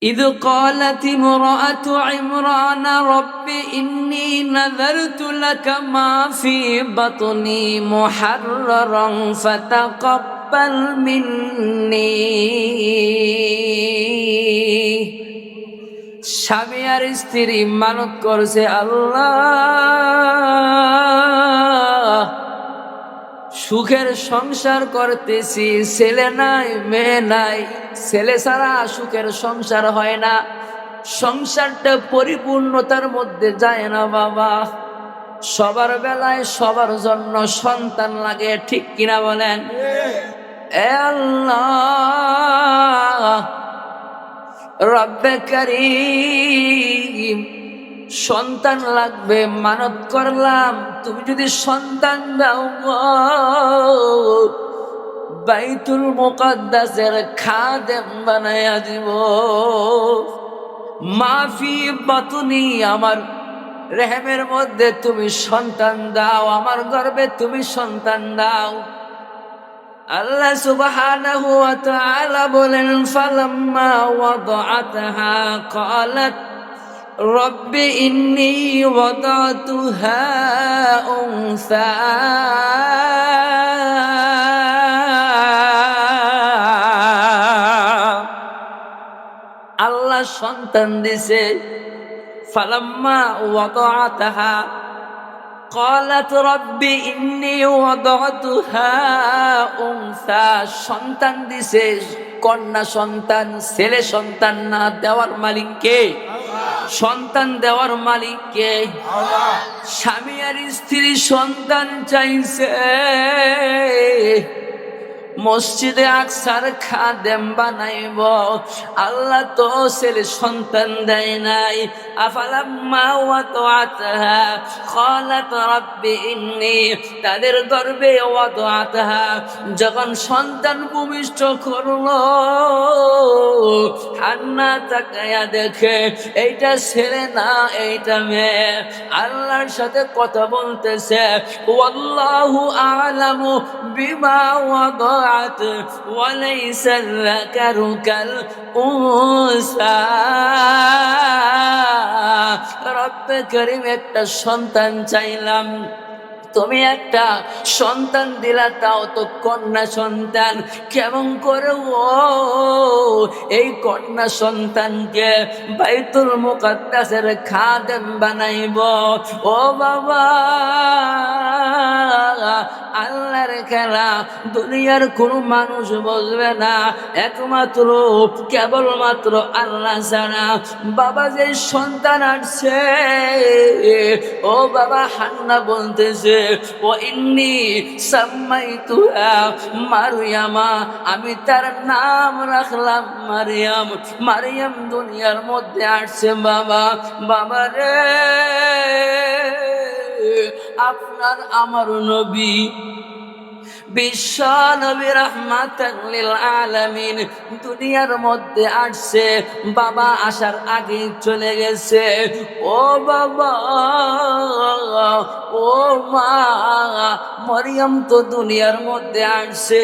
إذ قالت امرأة عمران رب إني نذرت لك ما في بطني محررا فتقبل مني স্বামী আর স্ত্রী মানত করছে, আল্লাহ সুখের সংসার করতেছি, ছেলে নাই মেয়ে নাই, ছেলে ছাড়া সুখের সংসার হয় না, সংসারটা পরিপূর্ণতার মধ্যে যায় না বাবা। সবার বেলায় সবার জন্য সন্তান লাগে, ঠিক কিনা বলেন? এ আল্লাহ রব্বে কারীম, সন্তান লাগবে, মানত করলাম, তুমি যদি সন্তান দাও বাইতুল মুকাদ্দাসের খাদেম বানায়া দিব। মাফি বাতুনি, আমার রেহেমের মধ্যে তুমি সন্তান দাও, আমার গর্ভে তুমি সন্তান দাও। আল্লাহ সুবহানাহু ওয়া তাআলা বলেন, ফালাম্মা ওয়াদাআতহা ক্বালাত রব্বি ইন্নী ওয়াদাতুহা উনসা আল্লাহ সন্তান দিছে। ফালাম্মা ওয়াদাআতহা ক্বালাত রব্বি ইন্নী ওয়াদাতুহা উনসা, সন্তান দিছে, কন্যা সন্তান, ছেলে সন্তান না। দেওয়ার মালিক কে? সন্তান দেওয়ার মালিক কে? স্বামী আর স্ত্রী সন্তান চাইছে, মসজিদে আকসার খাদেম বানাইব, আল্লাহ তো ছেলে সন্তান দেয় নাই। আফালাম্মা ওয়াদাআতহা ক্বালাত রাব্বি ইন্নী, তাদের গর্ভে ওয়াদাআতহা, যখন সন্তান ভূমিষ্ঠ করলো, হান্না তাকায়া দেখে এইটা ছেলে না এইটা মেয়ে। আল্লাহর সাথে কথা বলতেছে, ওয়াল্লাহু আ'লামু বিমা ওয়াদা وليس الذكر كالأنثى। রব্বে কারীম, একটা সন্তান চাইলাম, তুমি একটা সন্তান দিলা, তাও তো কন্যা সন্তান। কেমন করে এই কন্যা সন্তানকে বাইতুল মুকাদ্দাসের খাদেম বানাইব? ও বাবা, আল্লাহর খেলা দুনিয়ার কোনো মানুষ বুঝবে না, একমাত্র কেবলমাত্র আল্লাহ ছাড়া। বাবা যে সন্তান আসছে, ও বাবা হান্না বলতেছে, ও ইন্নী সাম্মাইতুহা মারইয়ামা, আমি তার নাম রাখলাম মারিয়াম। মারিয়াম দুনিয়ার মধ্যে আসছে বাবা। বাবা রে, আপনার আমার নবী, বিশ্ব নবী রাহমাতাল লিল আলামিন দুনিয়ার মধ্যে আসছে। বাবা আসার আগে চলে গেছে। ও বাবা, ও মা, মরিয়ম তো দুনিয়ার মধ্যে আসছে।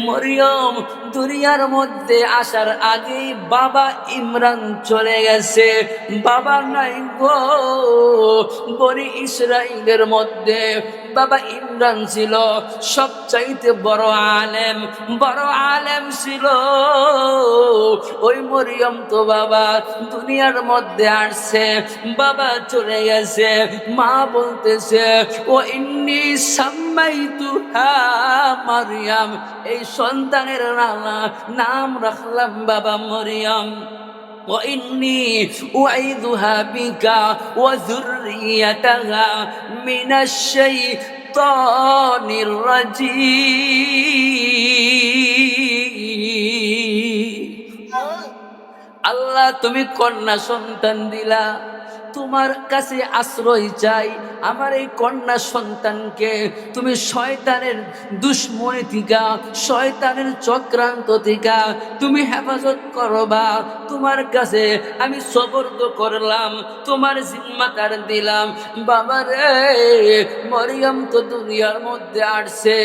মরিয়ম দুনিয়ার মধ্যে আসার আগেই বাবা ইমরান চলে গেছে। বাবা নাই গো। বনি ইসরাইলের মধ্যে বাবা ইমরান ছিল সবচাইতে বড় আলেম, বড় আলেম ছিল। ওই মরিয়ম তো বাবা দুনিয়ার মধ্যে আসছে, বাবা চলে গেছে। মা বলতেছে, ও ইন্নী সাম্মাইতুহা মারিয়াম, এই সন্তানের নাম রাখলাম বাবা মরিয়ম। وإني أعيذها بك وذريتها من الشيطان الرجيم। আল্লাহ তুমি কন্যা সন্তান দিলা, তোমার কাছে আশ্রয় চাই, আমার এই কন্যা সন্তানকে তুমি শয়তানের দুশ্মনী থেকে, শয়তানের চক্রান্ত থেকে তুমি হেফাজত করবা। তোমার কাছে আমি সবর্দ করলাম, তোমার জিম্মাদার দিলাম। বাবা রে, মরিয়ম তো দুনিয়ার মধ্যে আসছে,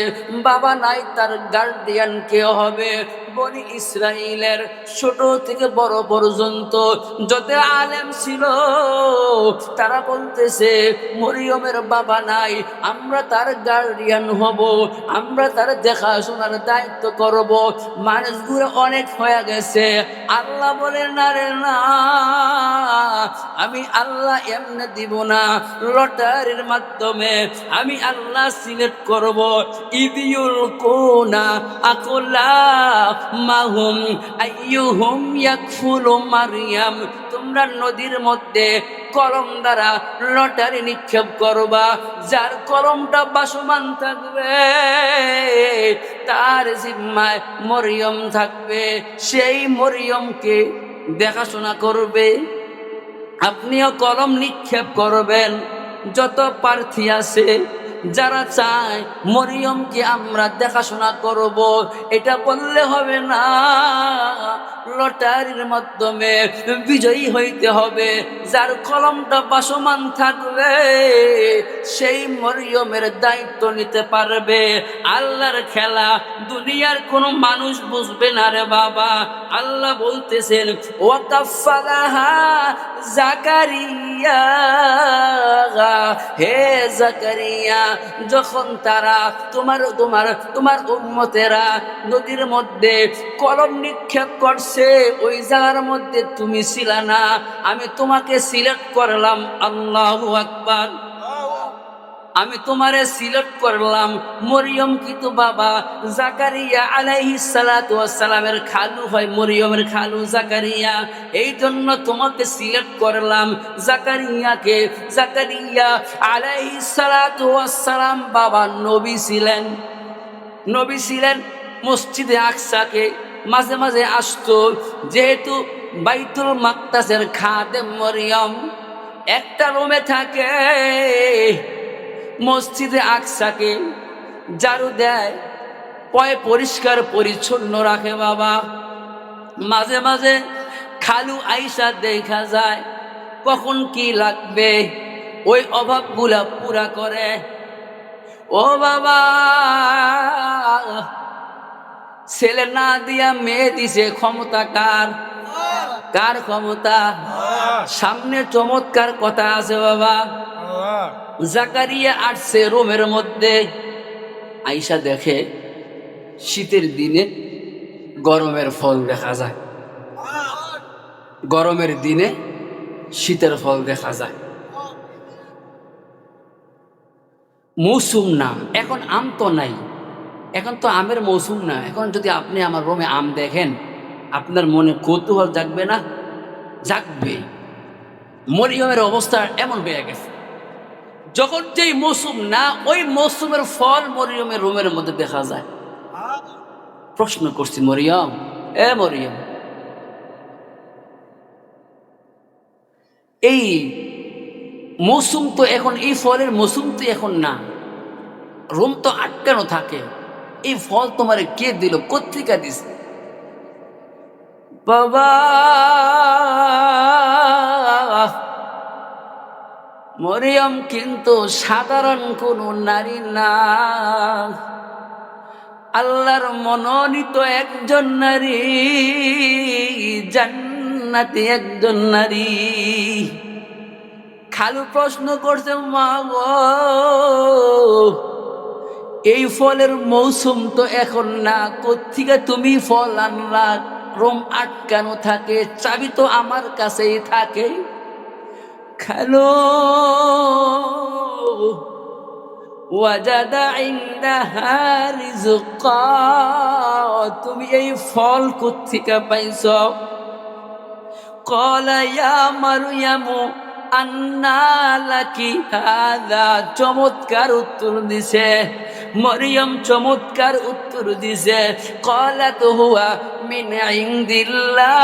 বাবা নাই, তার গার্ডিয়ান কে হবে? বনি ইসরাইলের ছোট থেকে বড় পর্যন্ত যত আলেম ছিল তারা বলতেছে মরিয়মের বাবা নাই, আমরা তার গার্ডিয়ান হব, আমরা তার দেখাশোনার দায়িত্ব করব। মানুষগুলো অনেক হয়ে গেছে। আল্লাহ বলে না রে না, আমি আল্লাহ এমনি দিব না, লটারির মাধ্যমে আমি আল্লাহ সিলেক্ট করব। ইদিউল কোনা আকলা মাহুম আইয়ুহুম ইয়াকফুলু মারইয়াম, তোমরা নদীর মধ্যে কলম দ্বারা লটারি নিক্ষেপ করবা, যার কলমটা বাসমান থাকবে তার জিম্মায় মরিয়ম থাকবে, সেই মরিয়মকে দেখাশোনা করবে। আপনিও কলম নিক্ষেপ করবেন। যত প্রার্থী আছে যারা চায় মরিয়মকে আমরা দেখাশোনা করব, এটা বললে হবে না, লটারির মাধ্যমে বিজয়ী হইতে হবে। যার কলমটা বাসমান থাকবে সেই মরিয়মের দায়িত্ব নিতে পারবে। আল্লাহর খেলা দুনিয়ার কোনো মানুষ বুঝবে না রে বাবা। আল্লাহ বলতেছেন ওয়াকাফালাহা জাকারিয়া, হে জাকারিয়া, যখন তারা তোমার উম্মতেরা নদীর মধ্যে কলম নিক্ষেপ করছে, ওই জায়গার মধ্যে তুমি ছিলা না, আমি তোমাকে সিলেক্ট করলাম। আল্লাহু আকবার। আমি তোমারে সিলেক্ট করলাম। মরিয়ম কিন্তু বাবা জাকারিয়া আলাইহিস সালাতু ওয়াস সালামের খালু হয়, মরিয়মের খালু জাকারিয়া, এই জন্য তোমাকে সিলেক্ট করলাম জাকারিয়াকে। জাকারিয়া আলাইহিস সালাতু ওয়াস সালাম বাবা নবী ছিলেন। মসজিদে আকসাকে মাঝে মাঝে আসতো, যেহেতু বাইতুল মাকদাসের খাদেম মরিয়ম একটা রুমে থাকে, মসজিদে আকসাকে ঝাড়ু দেয়, পরিষ্কার পরিচ্ছন্ন রাখে বাবা। মাঝে মাঝে খালু আইসা দেখা যায় কখন কি লাগবে, ওই অভাবগুলা পুরা করে। ও বাবা, ছেলে না দিয়া মেয়ে দিছে, ক্ষমতা কার ক্ষমতা? সামনে চমৎকার কথা আছে বাবা। জাকারিয়া আসছে রুমের মধ্যে, আইসা দেখে শীতের দিনে গরমের ফল দেখা যায়, গরমের দিনে শীতের ফল দেখা যায়। মৌসুম না, এখন আম তো নাই, এখন তো আমের মৌসুম না। এখন যদি আপনি আমার রুমে আম দেখেন, আপনার মনে কৌতূহল জাগবে না? জাগবে। মরিয়মের অবস্থা এমন হয়ে গেছে, যখন যেই মৌসুম না, ওই মৌসুমের ফল মরিয়মের রুমের মধ্যে দেখা যায়। প্রশ্ন করছি, মরিয়ম, এ মরিয়ম, এই মৌসুম তো এখন, এই ফলের মৌসুম তো এখন না, রুম তো আটকানো থাকে, এই ফল তোমার কে দিল, কোত্থেকে দিছে? বাবা, মরিয়ম কিন্তু সাধারণ কোন নারী না, আল্লাহর মনোনীত একজন নারী, জান্নাতি একজন নারী। খালু প্রশ্ন করছে, মা গো, এই ফলের মৌসুম তো এখন না, কোত্থেকে তুমি ফল আনলা? রুম আটকানো থাকে, চাবি তো আমার কাছেই থাকে। খালু ওয়াজাদা ইনদাহা রিজকা, তুমি এই ফল কোত্থেকে পাইছো? ক্বালা ইয়া মারইয়ামু আন্না লাকি হাযা, চমৎকার উত্তর দিছে মরিয়ম, চমৎকার উত্তর দিছে। ক্বালাত হুয়া মিন ইনদিল্লাহ।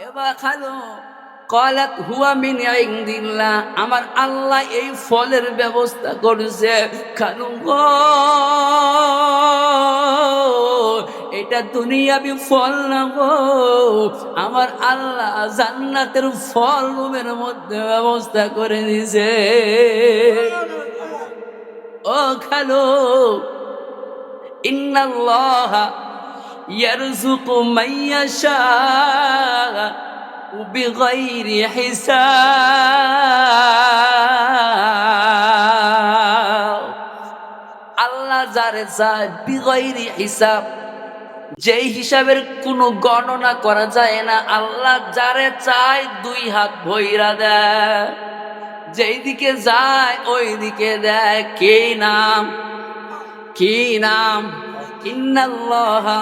এবার খালো, ক্বালাত হুয়া মিন ইনদিল্লাহ, আমার আল্লাহ এই ফলের ব্যবস্থা করেছে। খালু গো, এটা দুনিয়াবি ফল না গো, আমার আল্লাহ জান্নাতের ফল রুমের মধ্যে ব্যবস্থা করে দিয়েছে। ও খালো, ইন্নাল্লাহা ইয়ারযুকু মান ইয়াশাউ বিগাইরি হিসাব। আল্লাহ যারে চায় বিগাইরি হিসাব, যেই হিসাবের কোনো গণনা করা যায় না, আল্লাহ যারে চায় দুই হাত ভইরা দেয়, যেই দিকে যায় ওই দিকে দেয়। কে নাম? কি নাম? ইন্নাল্লাহা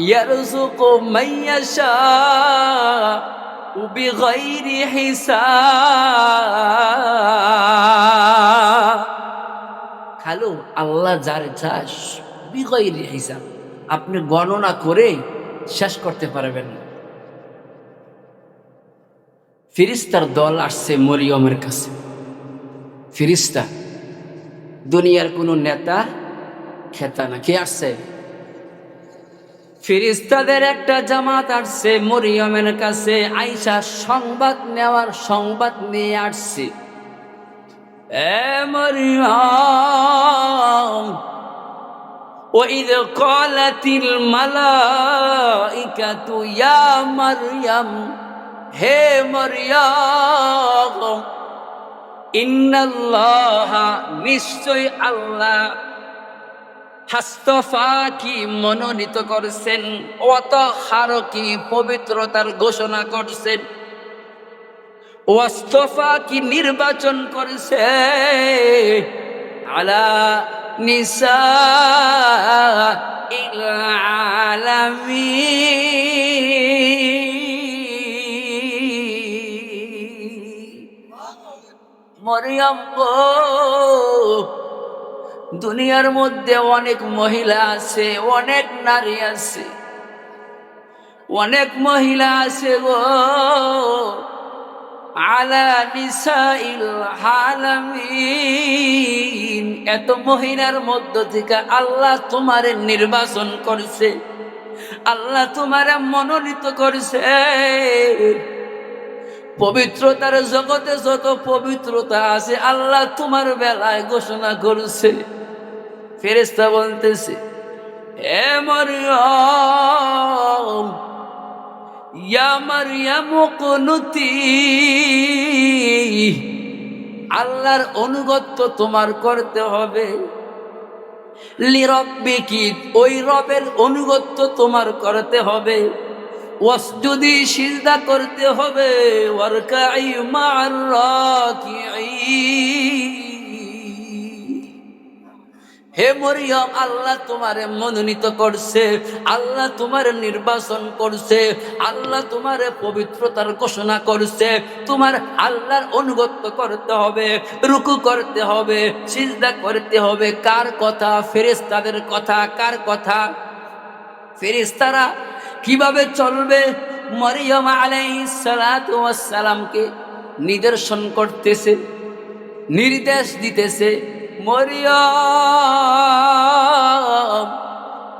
ইয়ারযুকু মান ইয়াশাউ বিগাইরি হিসাব। খালু, আল্লাহ যারে চায় বিগাইরি হিসাব, আপনি গণনা করে শেষ করতে পারবেন না। ফিরিস্তার দল আসছে মরিয়মের কাছে। ফিরিস্তা, দুনিয়ার কোনো নেতা খেতা না। কে আসছে? ফিরিস্তাদের একটা জামাত আসছে মরিয়মের কাছে। আয়েশা সংবাদ নিয়ে আসছে। এ মরিয়ম, وَإِذْ قَالَتِ الْمَلَائِكَةُ يَا مَرْيَمُ, হে মরিয়ম, ইন্নাল্লাহা, নিশ্চয় আল্লাহ, হাসতাফাকি, মনোনীত করছেন, ওয়াতাহারকি, পবিত্রতার ঘোষণা করছেন, ওয়াসতাফাকি, নির্বাচন করেছে, আলা নিসাইল আলামিন। মরিয়ম গো, দুনিয়ার মধ্যে অনেক মহিলা আছে, অনেক নারী আছে, অনেক মহিলা আছে গো, আলা নিসাইল আলামিন। এত মহিলার মধ্য থেকে আল্লাহ তোমারে নির্বাচন করছে, আল্লাহ তোমারে মনোনীত করছে। পবিত্রতার জগতে যত পবিত্রতা আছে আল্লাহ তোমার বেলায় ঘোষণা করছে। ফেরেশতা বলতেছে, এ মরিয়ম, ইয়া মারইয়াম কুনুতি, আল্লাহর অনুগত্য তোমার করতে হবে। লিরাব্বিকি, ওই রবের অনুগত্য তোমার করতে হবে। ওয়াসজুদি, সিজদা করতে হবে। ওয়ারকাই মা'আর রাকিঈন। হে মরিয়ম, আল্লাহ তোমারে মনোনীত করছে, আল্লাহ তোমারে নির্বাচন করছে, আল্লাহ তোমারে পবিত্রতার ঘোষণা করছে। তোমার আল্লাহর অনুগত্য করতে হবে, রুকু করতে হবে, সিজদা করতে হবে। কার কথা? ফেরেশতাদের কথা। কার কথা? ফেরেশতারা কিভাবে চলবে? মরিয়ম আলাইহিস সালাতু ওয়াস সালামকে নিদর্শন করতেছে, নির্দেশ দিতেছে, মরিয়ম,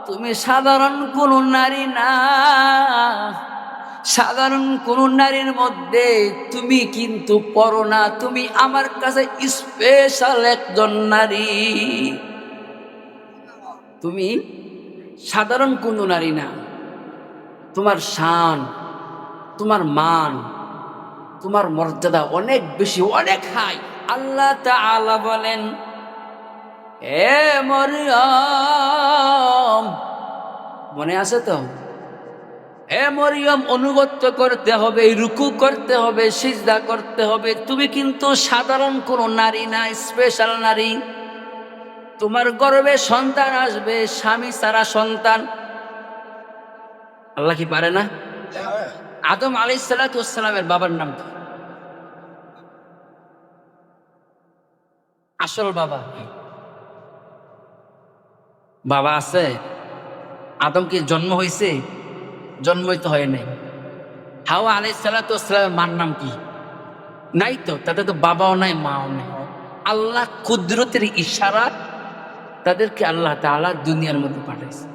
তুমি সাধারণ কোন নারী না, সাধারণ কোন নারীর মধ্যে তুমি কিন্তু পড়ো না, তুমি আমার কাছে স্পেশাল একজন নারী। তুমি সাধারণ কোন নারী না, তোমার শান, তোমার মান, তোমার মর্যাদা অনেক বেশি, অনেক হাই। আল্লাহ তাআলা বলেন, এ মরিয়ম, মনে আছে তো? এ মরিয়ম, অনুগত্য করতে হবে, রুকু করতে হবে, সিজদা করতে হবে। তুমি কিন্তু সাধারণ কোনো নারী না, স্পেশাল নারী। তোমার গর্ভে সন্তান আসবে, স্বামী ছাড়া সন্তান। আল্লাহ কি পারে না? আদম আলাইহিস সালাতু ওয়াস সালামের বাবার নাম কি? আসল বাবা বাবা আছে? আদম কি জন্ম হয়েছে? জন্মই তো হয় নাই। হাওয়া আলাইহিস সালাতু ওয়াস সালামের মার নাম কি? নাই তো। তাদের তো বাবাও নাই, মাও নাই। আল্লাহ কুদরতের ইশারা তাদেরকে আল্লাহ তাআলা দুনিয়ার মধ্যে পাঠাইছে।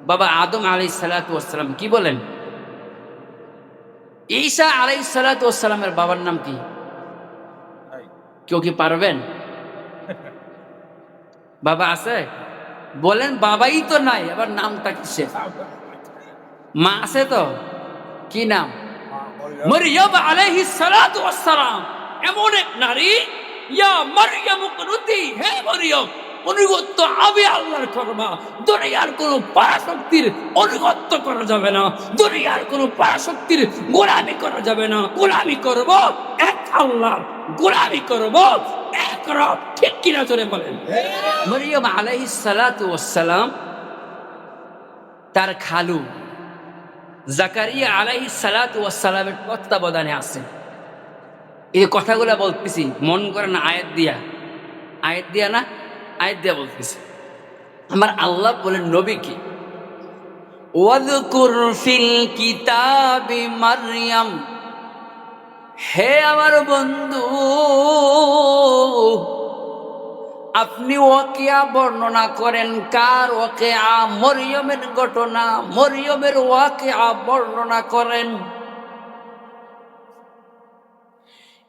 বাবা আদম আলাইহিস সালাতু ওয়াস সালাম কি বলেন? ঈসা আলাইহিস সালাতু ওয়াস সালামের বাবার নাম কি? কেউ কি পারবেন? বাবা আছে? বলেন বাবাই তো নাই, আবার নামটা কিসের? মা আছে তো? কি নাম? মরিয়ম আলাইহিস সালাতু ওয়াস সালাম। এমন এক নারী, ইয়া মারইয়াম কুনুতি, হে মরিয়ম অনুগত্য আমি আল্লাহর করবা। দুনিয়ার কোনো পরাশক্তির অনুগত্য করা যাবে না, দুনিয়ার কোনো পরাশক্তির গোলামি করা যাবে না। গোলামি করব এক আল্লাহর, গোলামি করব এক রব। ঠিক কিনা জোরে বলেন? মরিয়ম আলাইহিস সালাতু ওয়াস সালাম তার খালু জাকারিয়া আলাইহিস সালাতু ওয়াস সালামের তত্ত্বাবধানে আছেন। এই কথাগুলো বলতেছি মন করে না, আয়াত দিয়া না, আয়াত দিয়া বলতেছি। আমার আল্লাহ বলেন নবীকে, ওয়াযকুর ফিল কিতাবি মারইয়াম, হে আমার বন্ধু আপনি ওয়াকিয়া বর্ণনা করেন। কার ওয়াকিয়া? মরিয়মের ঘটনা, মরিয়মের ওয়াকিয়া বর্ণনা করেন।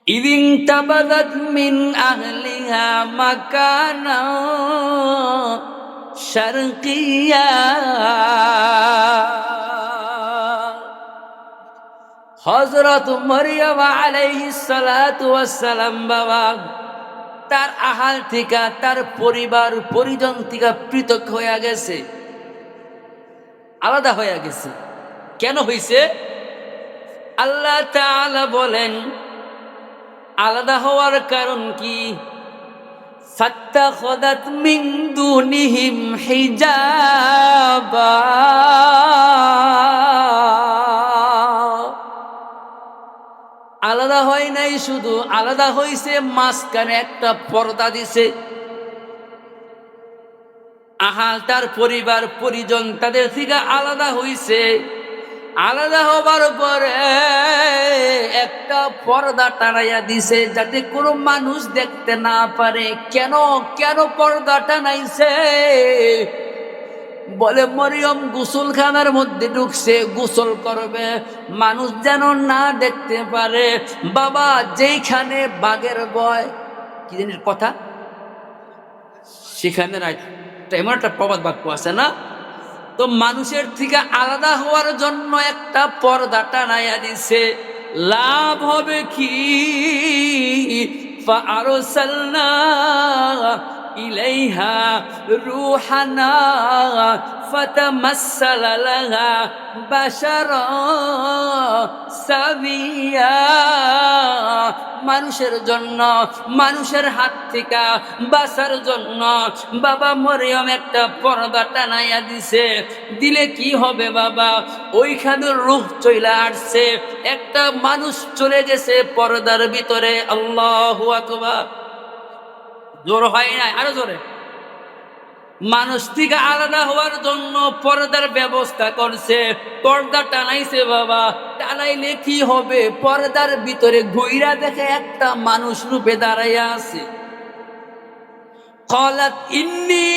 ইদিন তাবাদাত মিন আহলিহা মাকানা শারকিয়া, হযরত মরিয়ম আলাইহিস সালাতু ওয়াস সালাম বাবা তার আহাল থেকে, তার পরিবার পরিজন থেকে পৃথক হয়ে গেছে, আলাদা হয়ে গেছে। কেন হইছে? আল্লাহ তাআলা বলেন আলাদা হওয়ার কারণ কি? ফাত্তাখাযাত মিন দুনিহিম হিজাবা, আলাদা হয় নাই শুধু, আলাদা হইছে মাঝখানে একটা পর্দা দিছে। আহাল তার পরিবার পরিজন তাদের থেকে আলাদা হইছে। আলাদা হবার পরে একটা পর্দা টানাইয়া দিছে যাতে কোনো মানুষ দেখতে না পারে। কেন পর্দা টানাইছে? বলে মরিয়ম গোসলখানার মধ্যে ঢুকছে, গোসল করবে, মানুষ যেন না দেখতে পারে। বাবা যেইখানে বাঘের ভয়, কি জানিস কথা, সেখানে এমন একটা প্রবাদ বাক্য আছে না, তো মানুষের থেকে আলাদা হওয়ার জন্য একটা পর্দা টানাইয়া দিছে। লাভ হবে কি? ফাআরসালনা ইলাইহা রূহানা ফাতামাসসালা লাহা বাশারা সাবিয়া, মানুষের জন্য, মানুষের হাত থেকে বাঁচার জন্য বাবা মরিয়ম একটা পর্দা টানাইয়া দিছে। দিলে কি হবে বাবা? ওইখানে রূহ চলে আসছে, একটা মানুষ চলে গেছে পর্দার ভিতরে। আল্লাহু আকবার। জোর হয় না, আরো জোরে। মানুষ থেকে আলাদা হওয়ার জন্য পর্দার ব্যবস্থা করছে, পর্দা টানাইছে বাবা। টানাইলে কি হবে? পর্দার ভিতরে ঘুইরা দেখে একটা মানুষ রূপে দাঁড়াইয়া আছে। ক্বালাত ইন্নী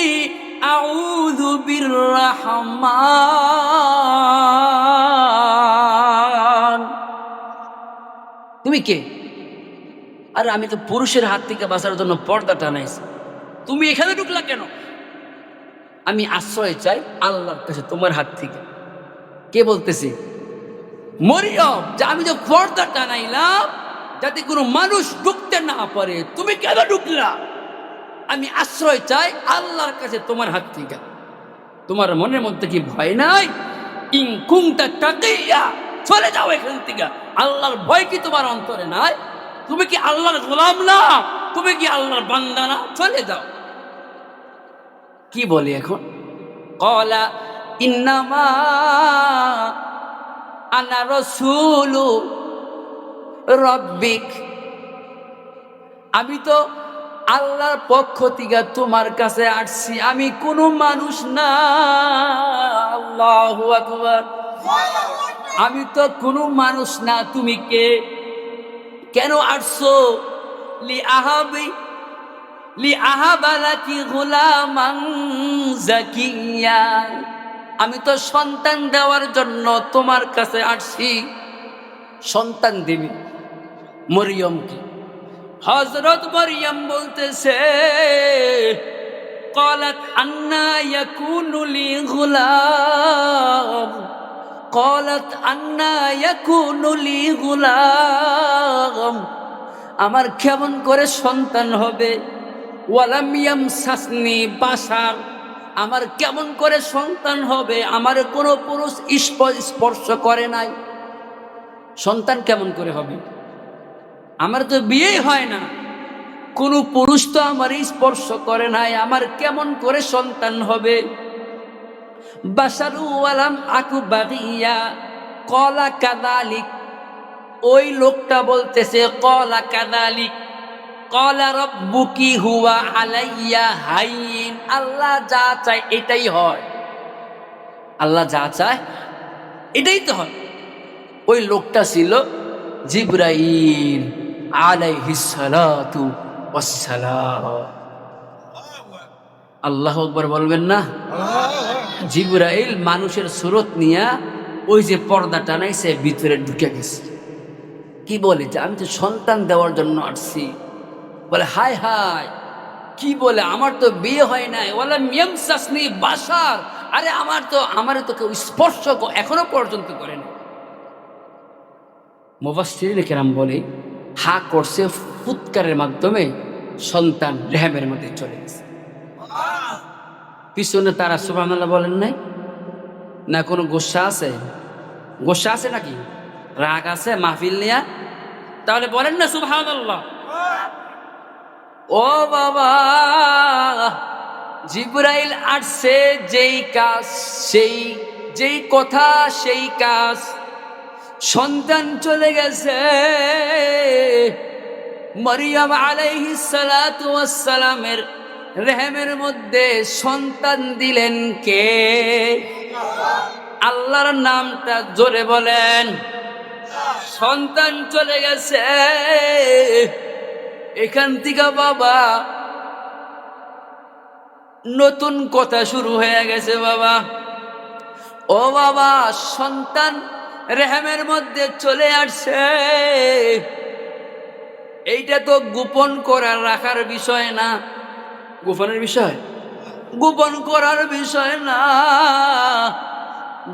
আউযু বিররহমান, তুমি কে? আরে আমি তো পুরুষের হাত থেকে বাঁচার জন্য পর্দা টানাইছি, তুমি এখানে ঢুকলা কেন? আমি আশ্রয় চাই আল্লাহর কাছে তোমার হাত থেকে। কে বলতেছে? মরিয়ম, যে আমি যে পর্দা টানাইলাম যাতে কোনো মানুষ ঢুকতে না পারে, তুমি কেন ঢুকলা? আমি আশ্রয় চাই আল্লাহর কাছে তোমার হাত থেকে। তোমার মনের মধ্যে কি ভয় নাই? ইন কুনতা তাকিয়া, চলে যাও এখান থেকে। আল্লাহর ভয় কি তোমার অন্তরে নাই? তুমি কি আল্লাহর গোলাম না? তুমি কি আল্লাহর বান্দা না? চলে যাও। কি বলি এখন? ক্বালা ইন্নামা আনা রাসূলু রাব্বিক, আমি তো আল্লাহর পক্ষ থেকে তোমার কাছে আসছি, আমি কোনো মানুষ না। আল্লাহু আকবার। আমি তো কোনো মানুষ না, তুমি কে? কেন আসছো? লি আহাবা লাকি গুলামান যাকিয়া, আমি তো সন্তান দেওয়ার জন্য তোমার কাছে আসছি, সন্তান দিবি মরিয়মকে। হযরত মরিয়ম বলতেছে, قالت أنى يكون لي غلام قالت أنى يكون لي غلام আমার কেমন করে সন্তান হবে? ওয়ালাম ইয়ামসাসনি বাশার, আমার কেমন করে সন্তান হবে? আমার কোনো পুরুষ স্পর্শ করে নাই, সন্তান কেমন করে হবে? আমার তো বিয়েই হয় না, কোনো পুরুষ তো আমার স্পর্শ করে নাই, আমার কেমন করে সন্তান হবে? বাশারু ওয়ালাম আকু বাগিয়া ক্বালা কাযালিক, ওই লোকটা বলতেছে ক্বালা কাযালিক ক্বালা রাব্বুকি হুয়া আলাইয়া হাইয়িন, আল্লাহ যা চায় এটাই হয়, আল্লাহ যা চায় এটাই তো হয়। ওই লোকটা ছিল জিবরাইল আলাইহিস সালাতু ওয়াস সালাম। আল্লাহু আকবার বলবেন না? জিবরাইল মানুষের সুরত নিয়া ওই যে পর্দা টানাইছে ভিতরে ঢুকে গেছে। কি বলে যে আমি তো সন্তান দেওয়ার জন্য আসছি। বলে হায় হায়, কি বলে, আমার তো বিয়ে হয় নাই, ওয়ালাম ইয়ামসাসনি বাশার, আরে আমার তো কেউ স্পর্শ এখনো পর্যন্ত করে না। মুফাসসিরিন কেরাম বলে হা করছে, ফুৎকারের মাধ্যমে সন্তান রেহেমের মধ্যে চলে গেছে। পিছনে তারা সুবহানাল্লাহ বলেন নাই? না কোনো গোসা আছে? গোসা আছে নাকি? রাগ আছে মাহফিল নিয়া? তাহলে বলেন না সুবহানাল্লাহ। ও বাবা, জিবরাইল আসছে যেই কাজ, যেই কথা সেই কাজ, সন্তান চলে গেছে। মরিয়ম আলাইহিস সালাতু ওয়াস সালামের রেহেমের মধ্যে সন্তান দিলেন কে? আল্লাহর নামটা জোরে বলেন। সন্তান চলে গেছে, এখান থেকে বাবা নতুন কথা শুরু হয়ে গেছে বাবা। ও বাবা, সন্তান রেহেমের মধ্যে চলে আসছে, এইটা তো গোপন করার রাখার বিষয় না। গোপনের বিষয়? গোপন করার বিষয় না।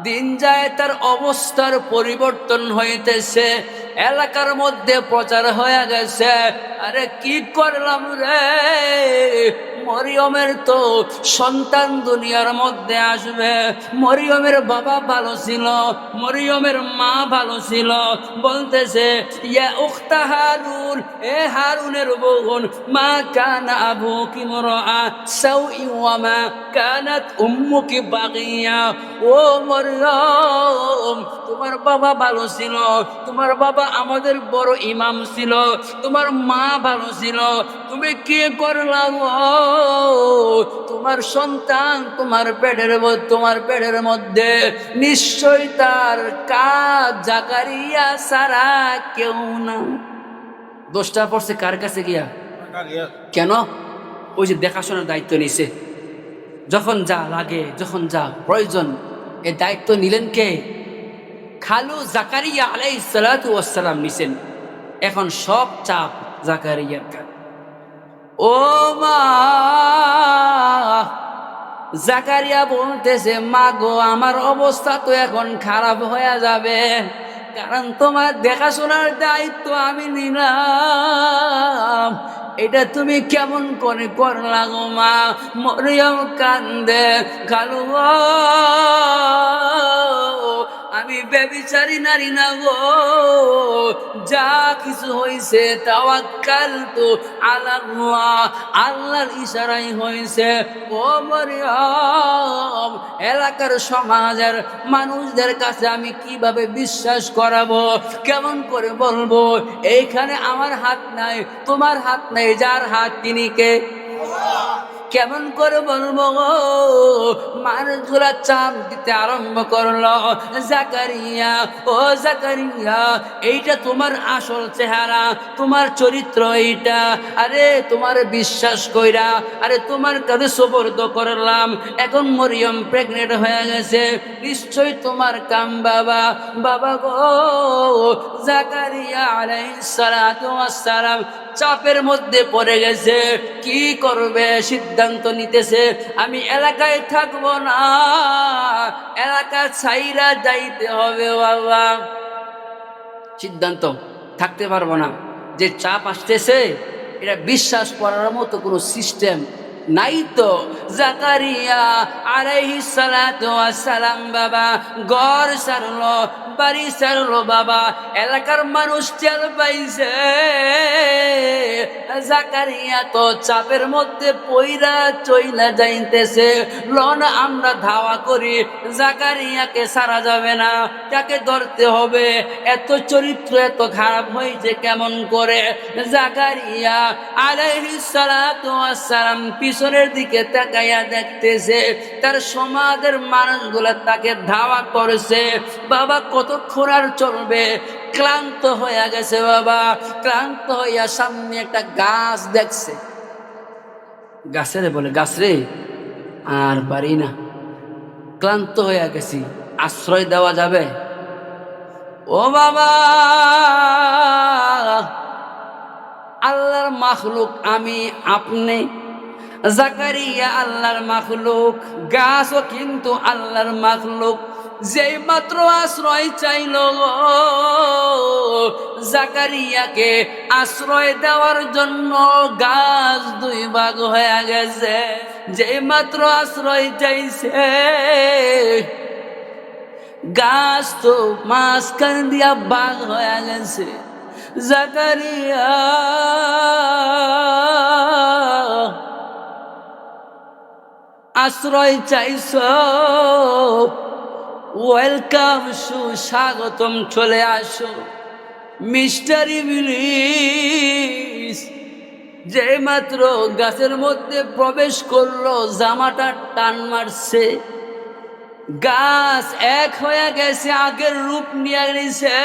দিন যায় তার অবস্থার পরিবর্তন হইতেছে, এলাকার মধ্যে প্রচার হয়ে গেছে, আরে কি করলাম রে, মরিয়মের তো সন্তান দুনিয়ার মধ্যে আসবে। মরিয়মের বাবা ভালো ছিল, মরিয়মের মা ভালো ছিল। বলতেছে ইয়া উখতা হারুন, এ হারুনের বোন, মা কানা আবুকি ইমরাআ সাউই ওয়া মা কানাত উম্মুকি বাগিয়া। ও মরিয়ম, তোমার বাবা ভালো ছিল, তোমার বাবা আমাদের বড় ইমাম ছিল, তোমার মা ভালো ছিল, তুমি কি করলা? তোমার সন্তান তোমার পেটের মধ্যে নিশ্চয় তার কাজ জাকারিয়া ছাড়া কেউ না। দোষটা পড়ছে কার কাছে গিয়া? কেন? ওই যে দেখাশোনার দায়িত্ব নিছে, যখন যা লাগে, যখন যা প্রয়োজন, এ দায়িত্ব নিলেন কে? খালু জাকারিয়া আলাইহিস সালাতু ওয়াস সালাম নিছেন। এখন সব চাপ জাকারিয়ার কাঁধে। ও মা, জাকারিয়া বলতেছে মা গো, আমার অবস্থা তো এখন খারাপ হয়ে যাবে, কারণ তোমার দেখাশোনার দায়িত্ব আমি নিলাম, এটা তুমি কেমন করে করলা গো মা? মরিয়ম কান্দে, খালু আমি ব্যভিচারী নারী না গো, যা কিছু হইছে তাওয়াক্কালতু আলাল্লাহ, আল্লাহর ইশারায় হইছে। ও মরিয়ম, এলাকার সমাজের মানুষদের কাছে আমি কিভাবে বিশ্বাস করাবো, কেমন করে বলবো এইখানে আমার হাত নাই, তোমার হাত নাই, যার হাত তিনি কে? কেমন করে বলবো গো? মানুষগুলা চাপ দিতে আরম্ভ করলো, জাকারিয়া ও জাকারিয়া, এইটা তোমার আসল চেহারা, তোমার চরিত্র এইটা। আরে তোমার বিশ্বাস কইরা, আরে তোমার কাছে সুপর্দ করলাম, এখন মরিয়ম প্রেগনেন্ট হয়ে গেছে, নিশ্চয়ই তোমার কাম বাবা। বাবা গো, জাকারিয়া আলাইহিস সালাতু ওয়াস সালাম চাপের মধ্যে পড়ে গেছে। কি করবে সিদ্ধান্ত নিতেছে, আমি এলাকায় থাকবো না, এলাকা ছাইরা যাইতে হবে বাবা। সিদ্ধান্ত, থাকতে পারবো না, যে চাপ আসতেছে এটা বিশ্বাস করার মতো কোনো সিস্টেম নাই তো। জাকারিয়া আলাইহিস সালাতু ওয়াস সালাম বাবা ঘর ছাড়লো, বাড়ি ছাড়লো বাবা। এলাকার মানুষ টের পাইছে জাকারিয়া তো চাপের মধ্যে পইরা চইলা যাইতেছে। লন আমরা ধাওয়া করি, জাকারিয়াকে ছাড়া যাবে না, তাকে ধরতে হবে। এত চরিত্র এত খারাপ হয়েছে কেমন করে? জাকারিয়া আলাইহিস সালাতু ওয়াস সালাম পিছনের দিকে তাকাইয়া দেখতেছে তার সমাজের মানুষগুলা তাকে ধাওয়া করেছে। বাবা কতক্ষণ আর চলবে? ক্লান্ত হয়ে গেছে বাবা। ক্লান্ত হইয়া সামনে একটা গাছ দেখছে। গাছেরে বলে, গাছ রে আর পারি না, ক্লান্ত হয়ে গেছি, আশ্রয় দেওয়া যাবে? ও বাবা, আল্লাহর মাখলুক আমি, আপনি। জাকারিয়া আল্লাহর মাখলুক, গাছও কিন্তু আল্লাহর মাখলুক। যেই মাত্র আশ্রয় চাইল জাকারিয়াকে আশ্রয় দেওয়ার জন্য, গাছ দুই ভাগ হয়ে গেছে। যেই মাত্র আশ্রয় চাইছে, গাছ তো মাঝখান দিয়া ভাগ হয়ে গেছে। জাকারিয়া আশ্রয় চাইছ, ওয়েলকাম, সুস্বাগতম, চলে আসো মিস্টার ইবলিস। যে মাত্র গাছের মধ্যে প্রবেশ করলো, জামাটা টান মারছে, গাছ এক হয়ে গেছে, আগের রূপ নিয়ে নিছে।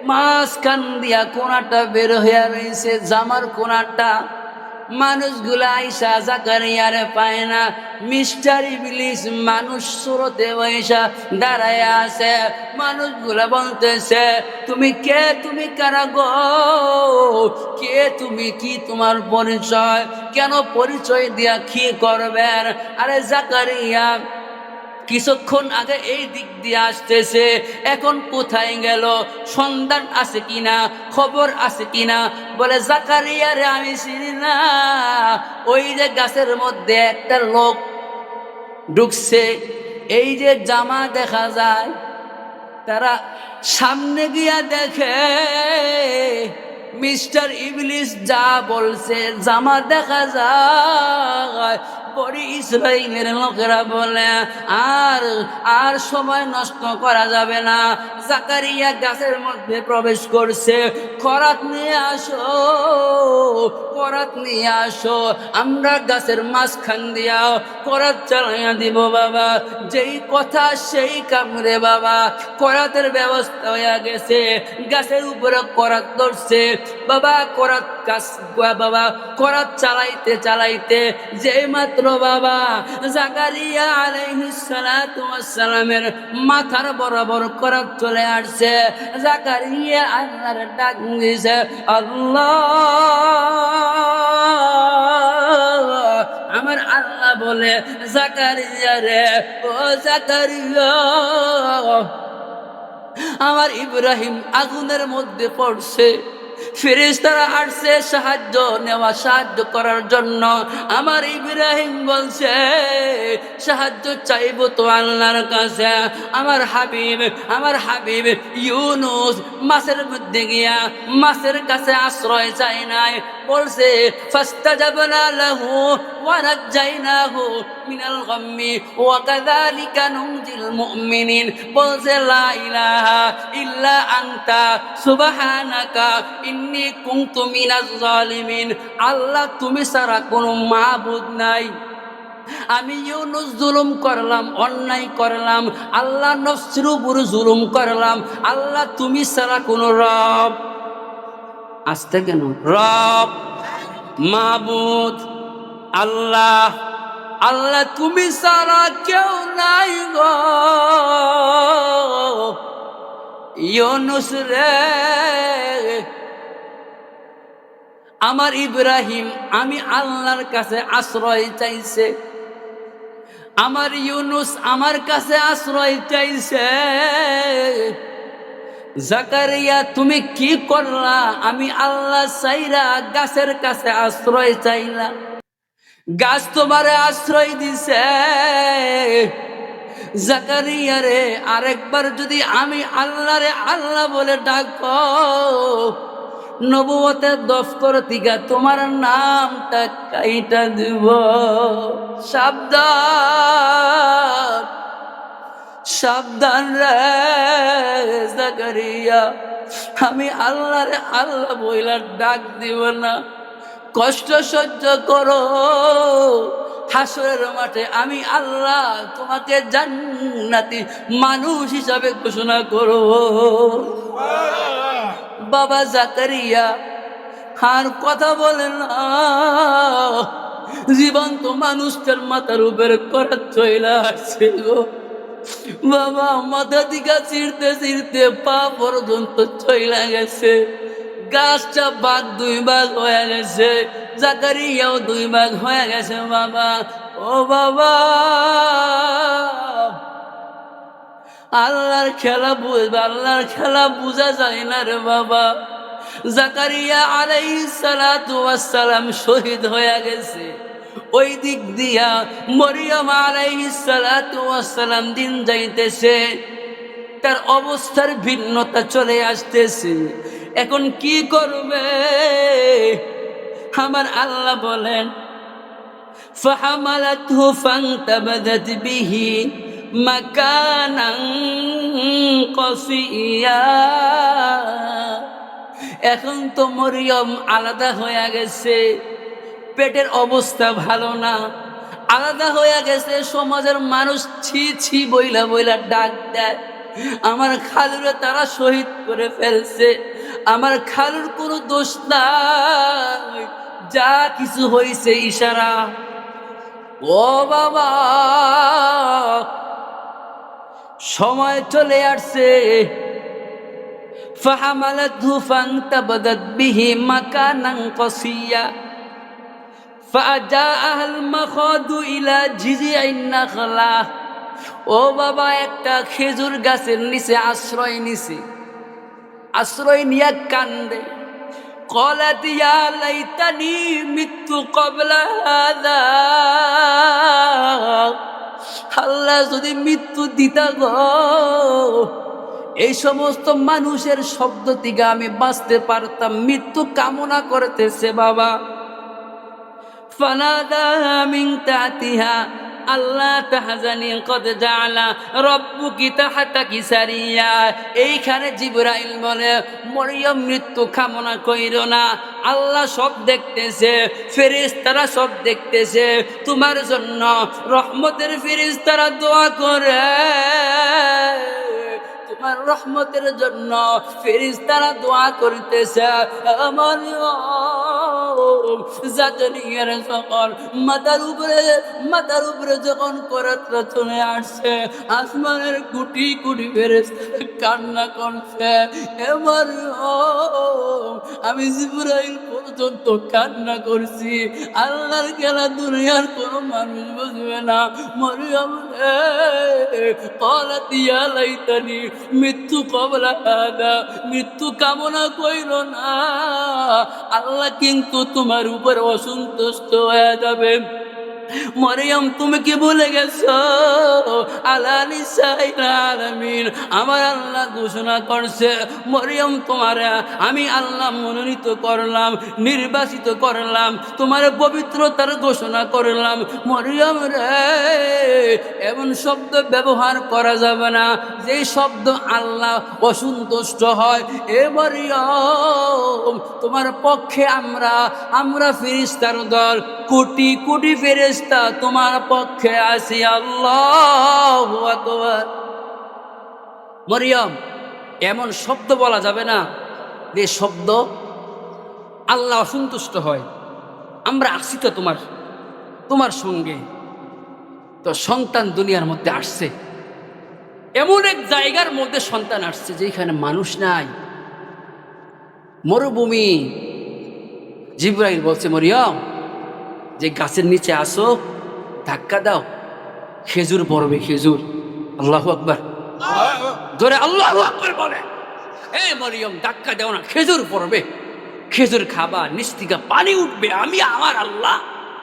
মাঝখান দিয়া কোনাটা বের হয়ে রয়েছে, জামার কোনাটা। মানুষগুলা আইসা জাকারিয়ারে পায় না। মিস্টার ইবলিস মানুষ সুরতে বৈশা দাঁড়ায় আছে। মানুষগুলা বলতেছে, তুমি কে? তুমি কারা গো? কে তুমি? কি তোমার পরিচয়? কেন পরিচয় দিয়া কি করবেন? আরে জাকারিয়া কিছুক্ষণ আগে এই দিক দিয়ে আসতেছে, এখন কোথায় গেল? সন্ধান আছে কিনা, খবর আছে কিনা? বলে, জাকারিয়া রে আমি চিনি না, ওই যে গাছের মধ্যে একটা লোক ঢুকছে, এই যে জামা দেখা যায়। তারা সামনে গিয়া দেখে মিস্টার ইবলিস যা বলছে, জামা দেখা যায়। বড়ি ইসরাইলের লোকেরা বলে, আর সময় নষ্ট করা যাবে না। জাকারিয়া গাছের মধ্যে প্রবেশ করছে। খরাত নিয়ে আসো, খরাত নিয়ে আসো, আমরা গাছের মাঝখান দিয়া খরাত চালাইয়া দিব বাবা। যেই কথা সেই কামড়ে বাবা। খরাতের ব্যবস্থা হয়ে গেছে, গাছের উপরে খরাত ধরছে বাবা। খরাত গাছ বাবা, খরাত চালাইতে চালাইতে যেই মাত্র বাবা জাকারিয়া আলাইহিস সালাতু ওয়াস সালামের মাথার বরাবর খরাত চলে আসছে, জাকারিয়া আল্লাহর ডাক দিয়েছে, আল্লাহ। আমার আল্লাহ বলে, জাকারিয়া রে, ও জাকারিয়া, আমার ইব্রাহিম আগুনের মধ্যে পড়ছে, ফেরেশতারা আসছে সাহায্য নেওয়া, সাহায্য করার জন্য। আমার ইব্রাহিম বলছে, সাহায্য চাইবো তো আল্লাহর কাছে। আমার হাবিব ইউনুস মাছের মধ্যে গিয়া মাছের কাছে আশ্রয় চাই নাই, বলছে ফাস্তাজাবনা লাহু ওয়া নাজ্জাইনাহু মিনাল গাম্মি ওয়া কাযালিকা নুনজিল মুমিনিন। বলছে লা ইলাহা ইল্লা আনতা সুবহানাকা ইন্নী কুনতু মিনাজ জালিমিন। আল্লাহ তুমি ছাড়া কোনো মাবুদ নাই। আমি ইউনুস জুলুম করলাম, অন্যায় করলাম, আল্লাহ নফসের উপর জুলুম করলাম, আল্লাহ তুমি ছাড়া কোনো রব, আসতে কেন, রব মাবুদ আল্লাহ, আল্লাহ তুমি ছাড়া কেউ নাই গো। ইউনুস রে আমার ইব্রাহিম আমি আল্লাহর কাছে আশ্রয় চাইছে, আমার ইউনুস আমার কাছে আশ্রয় চাইছে। জাকারিয়া তুমি কি করলা? আমি আল্লাহ চাইরা গাছের কাছে আশ্রয় চাইলা, গাছ তোমারে আশ্রয় দিছে। জাকারিয়া রে আরেকবার যদি আমি আল্লাহরে আল্লাহ বলে ডাকো, নবুয়তের দফতর থেকে তোমার নামটা কাইটা দিব। সাবধান সাবধান রে জাকারিয়া, আমি আল্লাহরে আল্লাহ বইলা ডাক দিব না, কষ্ট সহ্য করো। হাসরের মাঠে আমি আল্লাহ তোমাকে জান্নাতি মানুষ হিসাবে ঘোষণা করব। বাবা জাকারিয়া আর কথা বলে না, জীবন্ত মানুষটার মাথার উপরে করা চইলা আসছে গো। বাবা মাথা দিকা চিরতে চিরতে পা পর্যন্ত চইলা গেছে, গাছটা ভাগ দুই ভাগ হয়ে গেছে, জাকারিয়াও দুই ভাগ হয়ে গেছে। বাবা ও বাবা, আল্লাহর খেলা বুঝবে, আল্লাহর খেলা বুঝা যায় না রে বাবা। জাকারিয়া আলাইহিস সালাতু ওয়াস সালাম শহীদ হয়ে গেছে, ওই দিক দিয়া মরিয়ম আলাইহিস সালাতু ওয়াস সালাম দিন যাইতেছে, তার অবস্থার ভিন্নতা চলে আসতেছে। এখন কি করবে? আমার আল্লাহ বলেন ফাহামালাতহু ফান্তাবাযাত বিহি মাকানান কসিয়া। এখন তো মরিয়ম আলাদা হয়ে গেছে, পেটের অবস্থা ভালো না, আলাদা হয়ে গেছে। সমাজের মানুষ ছি ছি বইলা বইলা ডাক দেয়। আমার খালুরে তারা শহীদ করে ফেলছে, আমার খালুর কোনো দোষ নাই, যা কিছু হয়েছে ইশারা। ও বাবা সময় চলে আসছে। ফাহামালাতহু ফান্তাবাযাত বিহি মাকানান কসিয়া ফাজাআল মাখাদু ইলা জিজিআইন নাখলা। ও বাবা একটা খেজুর গাছের নিচে আশ্রয় নিছে, আশ্রয় নিয়া কান্দে। ক্বালাত ইয়া লাইতানি মিতু ক্বাবলা হাযা। আল্লাহ যদি মৃত্যু দিতা গো, এই সমস্ত মানুষের শব্দ থেকে আমি বাঁচতে পারতাম। মৃত্যু কামনা করতেছে বাবা। ফানাদাহা মিন তাহতিহা আল্লাহ তাহজানি কদ জাআলা রাব্বুকি তাহতাকি সারিয়া। এইখানে জিবরাইল বলে মরিয়ম মৃত্যু কামনা কইরো না, আল্লাহ সব দেখতেছে, ফেরেশতারা সব দেখতেছে। তোমার জন্য রহমতের ফেরেশতারা দোয়া করে, তোমার রহমতের জন্য ফেরেশতারা দোয়া করতেছে। আমার জাকারিয়ার সকল মাথার উপরে যখন করাতরা চলে আসছে, আসমানের কোটি কোটি ফেরেশতা কান্না করছে। এবার আমি জিবরাইল পর্যন্ত কান্না করছি। আল্লাহর খেলা দুনিয়ার কোনো মানুষ বুঝবে না। মরিয়ম ক্বালাত ইয়া লাইতানি মৃত্যু ক্বাবলা হাযা। মৃত্যু কামনা কইরো না, আল্লাহ কিন্তু তোমার উপর অসন্তুষ্ট হয়ে যাবে। মরিয়ম তুমি কি ভুলে গেছো আলা নিসাইল আলামিন আমার আল্লাহ ঘোষণা করছে মরিয়ম তোমারে আমি আল্লাহ মনোনীত করলাম নির্বাচিত করলাম তোমার পবিত্রতার ঘোষণা করলাম মরিয়ম রে এমন শব্দ ব্যবহার করা যাবে না যে শব্দ আল্লাহ অসন্তুষ্ট হয় এ মরিয়ম তোমার পক্ষে আমরা ফেরেশতার দল কোটি কোটি ফেরেশতা তোমার পক্ষে আছি আল্লাহু আকবার মরিয়ম এমন শব্দ বলা যাবে না যে শব্দ আল্লাহ অসন্তুষ্ট হয় আমরা আছি তো তোমার সঙ্গে তো সন্তান দুনিয়ার মধ্যে আসছে এমন এক জায়গার মধ্যে সন্তান আসছে যেখানে মানুষ নাই মরুভূমি জিবরাইল বলছে মরিয়ম যে গাছের নিচে আসো ধাক্কা দাও খেজুর পড়বে খেজুর আল্লাহু আকবার জোরে আল্লাহু আকবার বলে এ মরিয়ম ধাক্কা দাও না খেজুর পড়বে খেজুর খাবা নিস্তিকা পানি উঠবে আমি আমার আল্লাহ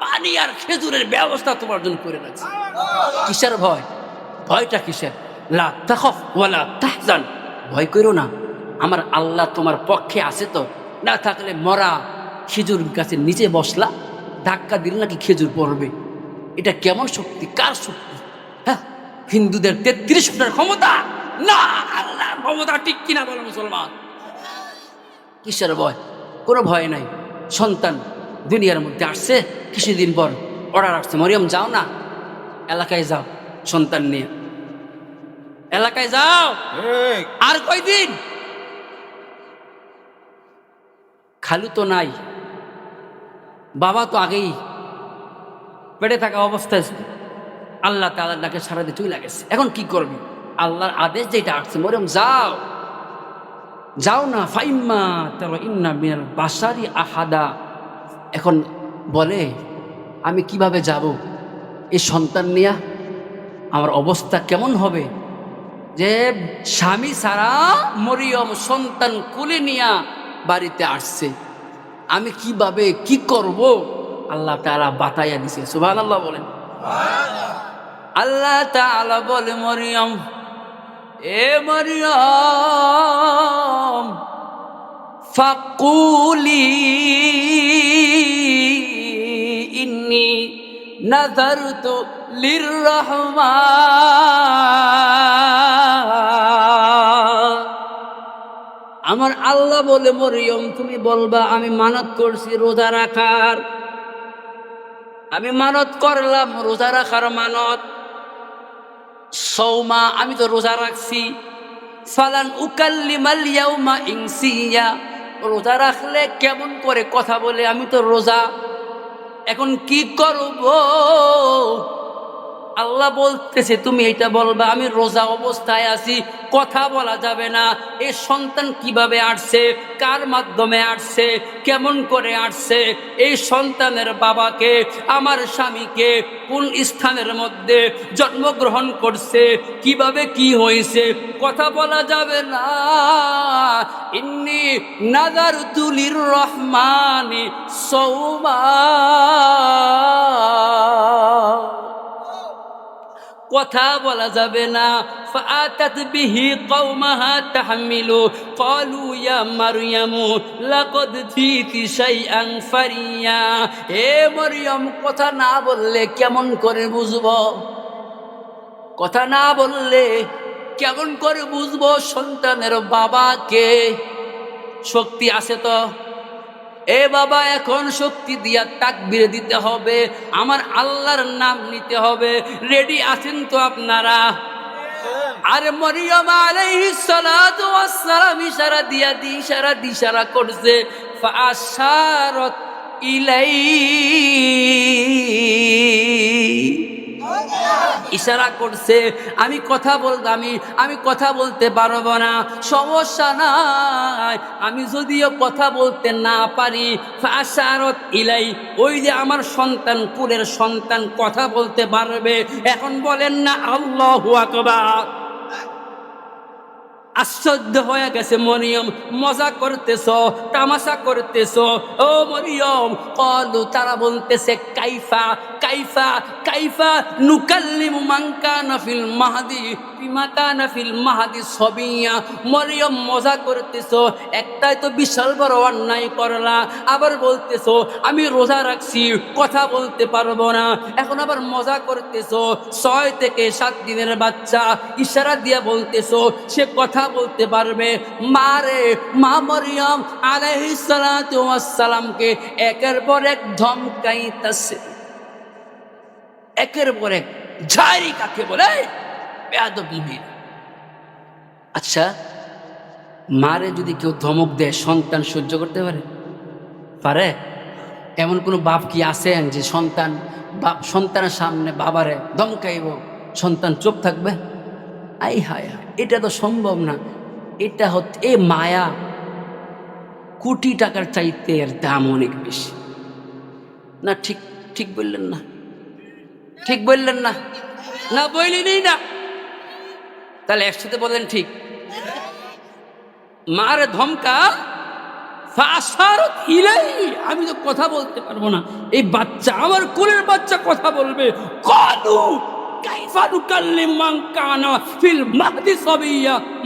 পানি আর খেজুরের ব্যবস্থা তোমার জন্য করে রাখছি কিসের ভয় ভয়টা কিসের লা তাখাফ ওয়ালা তাহজান ভয় করো না আমার আল্লাহ তোমার পক্ষে আছে তো না থাকলে মরা খেজুর গাছের নিচে বসলা ধাক্কা দিলে নাকি খেজুর পড়বে এটা কেমন শক্তি কার শক্তি হ্যাঁ হিন্দুদের 33 ফুটের ক্ষমতা না আল্লাহর ক্ষমতা ঠিক কিনা বলো মুসলমান কিসের ভয় কোনো ভয় নাই সন্তান দুনিয়ার মধ্যে আসছে কিছুদিন পর অর্ডার আসছে মরিয়ম যাও না এলাকায় যাও সন্তান নিয়ে এলাকায় যাও আর কয়দিন খালু তো নাই বাবা তো আগেই পেটে থাকা অবস্থায় আল্লাহ তাআলার ডাকে সারা দিয়ে চলে গেছে এখন কি করবি আল্লাহর আদেশ যেটা আসছে মরিয়ম যাও না ফাইম্মা তারা ইন্না মিনাল বাশারি আহাদা এখন বলে আমি কিভাবে যাব এই সন্তান নিয়ে আমার অবস্থা কেমন হবে যে স্বামী ছাড়া মরিয়ম সন্তান কুলে নিয়া বাড়িতে আসছে আমি কিভাবে কি করব আল্লাহ তাআলা বাতাইয়া দিছে সুবহানাল্লাহ বলেন আল্লাহ তাআলা বলে মরিয়ম এ মরিয়ম ফাকুলি ইন্নী নাযারতু লিররহমান আমার আল্লাহ বলে মরিয়ম তুমি বলবা আমি মানত করছি রোজা রাখার আমি মানত করলাম রোজা রাখার মানত সৌমা আমি তো রোজা রাখছি ফালান উকাল্লিমাল ইয়াউমা ইনসিয়া রোজা রাখলে কেমন করে কথা বলে আমি তো রোজা এখন কি করব আল্লাহ বলতেছে তুমি এটা বলবা আমি রোজা অবস্থায় আছি কথা বলা যাবে না এই সন্তান কিভাবে আসছে কার মাধ্যমে আসছে কেমন করে আসছে এই সন্তানের বাবাকে আমার স্বামীকে কোন স্থানের মধ্যে জন্মগ্রহণ করছে কিভাবে কি হয়েছে কথা বলা যাবে না ইন্নী নাযারতু লিররহমানি সওমা কথা বলা যাবে না ফাআতাত বিহি কওমাহা তাহমিলু ক্বালু ইয়া মারইয়ামু লাকাদ জিতি শাইআন ফারিয়া হে মরিয়ম কথা না বললে কেমন করে বুঝবো কথা না বললে কেমন করে বুঝবো সন্তানের বাবাকে শক্তি আছে তো এ বাবা এখন শক্তি দিয়া তাকবীর দিতে হবে আমার আল্লাহর নাম নিতে হবে রেডি আছেন তো আপনারা আর মরিয়ম আলাইহিস সালাতু ওয়াস সালাম ইশারা দিয়া ইশারা করছে ফাআশারাত ইলাই ইশারা করছে আমি কথা বলতে পারবো না সমস্যা নাই আমি যদিও কথা বলতে না পারি ফাশারত ইলাই ওই যে আমার সন্তান কুলের সন্তান কথা বলতে পারবে এখন বলেন না আল্লাহু আকবার আশ্চর্য হয়ে গেছে মরিয়ম মজা করতেছ তামাশা করতেছ ও মরিয়ম কলু তারা বলতেছে কাইফা কাইফা কাইফা নুকাল্লিমু মান কানা ফিল মাহদি বিমা কানা ফিল মাহদি সাবিয়া। মরিয়ম মজা করতেছো, একটাই তো বিশাল বড় অন্যায় করলা, আবার বলতেছো আমি রোজা রাখছি কথা বলতে পারবো না, এখন আবার মজা করতেছো। 6 থেকে 7 দিনের বাচ্চা, ইশারা দিয়ে বলতেছো সে কথা বলতে পারবে। মারে মা মরিয়ম আলাইহিস সালাতু ওয়াস সালামকে একের পর এক ধমকাইতাছে, একের পর এক। ঝাড়ি কাকে বলে? বেয়াদব মহিলা। আচ্ছা, মারে যদি কেউ ধমক দেয় সন্তান সহ্য করতে পারে? পারে? এমন কোনো বাপ কি আছেন যে সন্তানের সামনে বাবারে ধমকাইব, সন্তান চুপ থাকবে? আই হায় হায়, এটা তো সম্ভব না। এটা হচ্ছে এ মায়া, কোটি টাকার চাইতে এর দাম অনেক বেশি। না ঠিক ঠিক বললেন না? ঠিক বললেন না? না বলিনি না? তাহলে একসাথে বলেন ঠিক। মারে ধমকা, আমি তো কথা বলতে পারবো না, এই বাচ্চা আমার কোলের বাচ্চা কথা বলবে।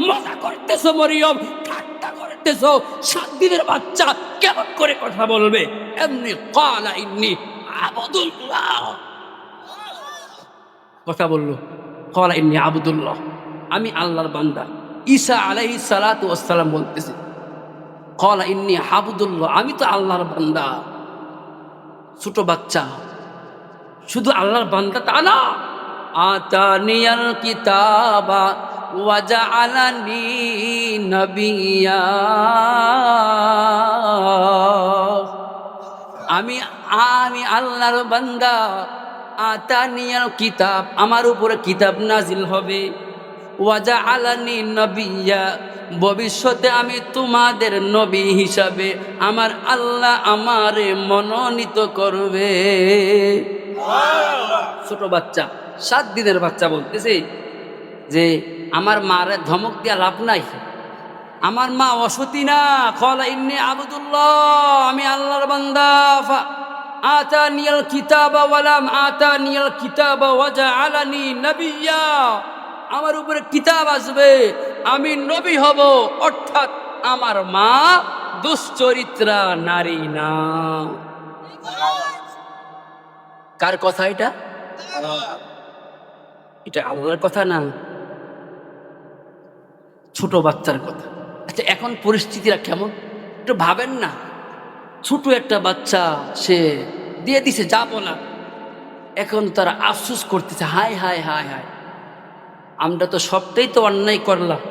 মজা করতেছো মরিয়ম, ঠাট্টা করতেছো, 7 দিনের বাচ্চা কেমন করে কথা বলবে? এমনি ক্বালা ইন্নী আবদুল্লাহ কথা বললো। ক্বালা ইন্নী আবদুল্লাহ, আমি আল্লাহর বান্দা। ঈসা আলাইহিস সালাতু ওয়াস সালাম বলতেছে ক্বালা ইন্নী আবদুল্লাহ, আমি তো আল্লাহর বান্দা। ছোট বাচ্চা, শুধু আল্লাহর বান্দা তা না, আতানিয়াল কিতাবা ওয়া জাআলানি নাবিয়্যা, আমি আল্লাহর বান্দা। আতানিয়াল কিতাব, আমার উপরে কিতাব নাজিল হবে। ওয়া জাআলানি নাবিয়্যা, ভবিষ্যতে আমি তোমাদের নবী হিসাবে আমার আল্লাহ আমারে মনোনীত করবে। ছোট বাচ্চা, 7 দিনের বাচ্চা বলতেছে যে আমার মারে ধমক দিয়া লাভ নাই, আমার মা অসতী না। ক্বালা ইন্নী আবদুল্লাহ, আমি আল্লাহর বান্দা। আতানিয়াল কিতাবা ওয়া লাম আতানিয়াল কিতাবা ওয়া জাআলানি নাবিয়্যা, আমার উপরে কিতাব আসবে, আমি নবী হব। অর্থাৎ আমার মা দুশ্চরিত্রা নারী না। কার কথা এটা? এটা আল্লাহর কথা না, ছোট বাচ্চার কথা। আচ্ছা, এখন পরিস্থিতিটা কেমন একটু ভাবেন না। ছোট একটা বাচ্চা সে দিয়ে দিছে যা বলা, এখন তারা আফসোস করতেছে, হায় হায় হায় হায়, আমরা তো সবটাই তো অন্যায় করলাম।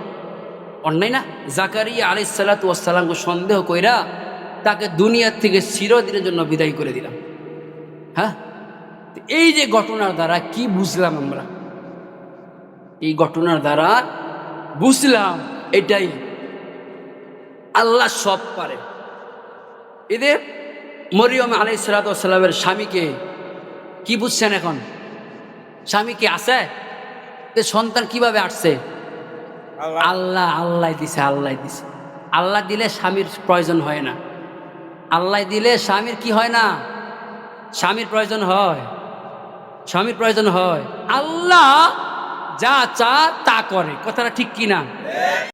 অন্যায় না? জাকারিয়া আলাইহিস সালাতু ওয়াস সালামকে সন্দেহ কইরা তাকে দুনিয়ার থেকে চিরদিনের জন্য বিদায় করে দিলাম। হ্যাঁ, এই যে ঘটনার দ্বারা কি বুঝলাম আমরা? এই ঘটনার দ্বারা বুঝলাম এটাই, আল্লাহ সব পারে। এদের মরিয়ম আলাইহিস সালাতু ওয়াস সালামের স্বামীকে কি বুঝছেন এখন? স্বামী কি আছে? সন্তান কিভাবে আসছে? আল্লাহ আল্লাহ দিছে, আল্লাহ দিছে। আল্লাহ দিলে স্বামীর প্রয়োজন হয় না, আল্লাহ দিলে স্বামীর কি হয় না? স্বামীর প্রয়োজন হয়, স্বামীর প্রয়োজন হয়। আল্লাহ যা চা তা করে, কথাটা ঠিক কিনা?